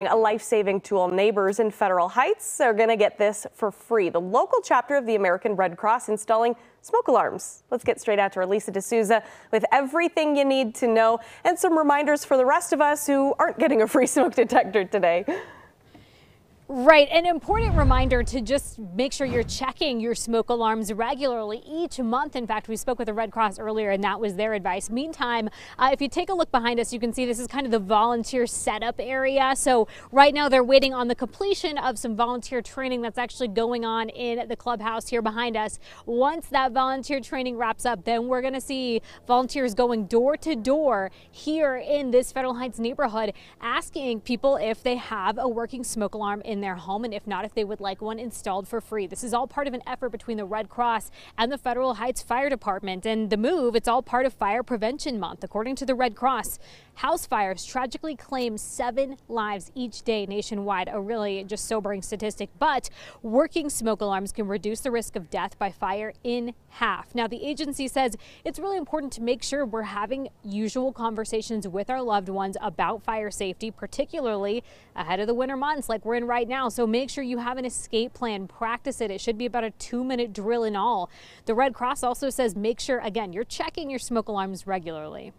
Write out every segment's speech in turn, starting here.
A life-saving tool. Neighbors in Federal Heights are going to get this for free. The local chapter of the American Red Cross installing smoke alarms. Let's get straight out to Lisa D'Souza with everything you need to know and some reminders for the rest of us who aren't getting a free smoke detector today. Right. An important reminder to just make sure you're checking your smoke alarms regularly each month. In fact, we spoke with the Red Cross earlier and that was their advice. Meantime, if you take a look behind us, you can see this is kind of the volunteer setup area. So right now they're waiting on the completion of some volunteer training that's actually going on in the clubhouse here behind us. Once that volunteer training wraps up, then we're going to see volunteers going door to door here in this Federal Heights neighborhood, asking people if they have a working smoke alarm in their home, and if not, if they would like one installed for free. This is all part of an effort between the Red Cross and the Federal Heights Fire Department. And the move, it's all part of Fire Prevention Month. According to the Red Cross, house fires tragically claim 7 lives each day nationwide, a really just sobering statistic. But working smoke alarms can reduce the risk of death by fire in half. Now, the agency says it's really important to make sure we're having usual conversations with our loved ones about fire safety, particularly ahead of the winter months like we're in right now. So make sure you have an escape plan, practice it. It should be about a 2-minute drill in all. The Red Cross also says make sure, again, you're checking your smoke alarms regularly.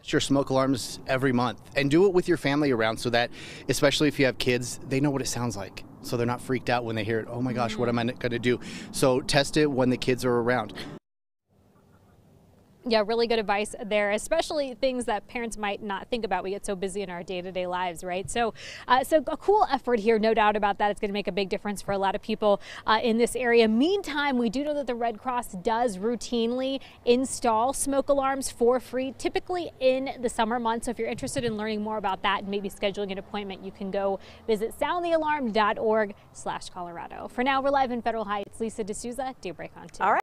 Your smoke alarms every month and do it with your family around so that, especially if you have kids, they know what it sounds like. So they're not freaked out when they hear it. Oh my gosh, what am I going to do? So test it when the kids are around. Yeah, really good advice there, especially things that parents might not think about. We get so busy in our day-to-day lives, right? So a cool effort here, no doubt about that. It's going to make a big difference for a lot of people in this area. Meantime, we do know that the Red Cross does routinely install smoke alarms for free, typically in the summer months. So if you're interested in learning more about that and maybe scheduling an appointment, you can go visit soundthealarm.org/Colorado. For now, we're live in Federal Heights. Lisa D'Souza, Daybreak on 2. All right.